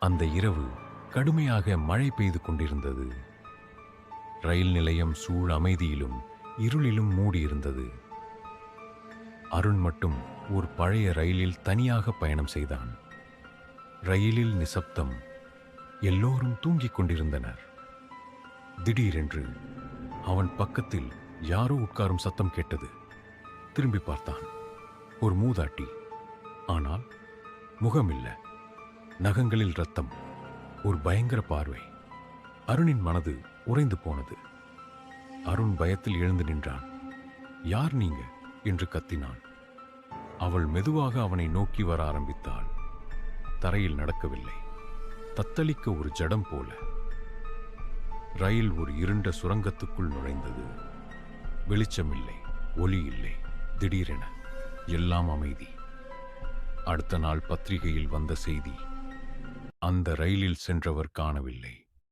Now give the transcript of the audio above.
அந்த இரவு கடுமையாக மழை பெய்து கொண்டிருந்தது. ரயில் நிலையம் சூழ் அமைதியிலும் இருளிலும் மூடியிருந்தது. அருண் மட்டும் ஒரு பழைய ரயிலில் தனியாக பயணம் செய்தான். ரயிலில் நிசப்தம். எல்லோரும் தூங்கிக் கொண்டிருந்தனர். திடீரென்று அவன் பக்கத்தில் யாரோ உட்காரும் சத்தம் கேட்டது. திரும்பி பார்த்தான். ஒரு மூதாட்டி. ஆனால் முகமில்ல, நகங்களில் ரத்தம், ஒரு பயங்கர பார்வை. அருணின் மனது உறைந்து போனது. அருண் பயத்தில் எழுந்து நின்றான். யார் நீங்க என்று கத்தினான். அவள் மெதுவாக அவனை நோக்கி வர ஆரம்பித்தாள். தரையில் நடக்கவில்லை, தத்தளிக்க ஒரு ஜடம் போல. ரயில் ஒரு இருண்ட சுரங்கத்துக்குள் நுழைந்தது. வெளிச்சமில்லை, ஒளி இல்லை. திடீரென எல்லாம் அமைதி. அடுத்த நாள் பத்திரிகையில் வந்த செய்தி: அந்த ரயிலில் சென்றவர் காணவில்லை.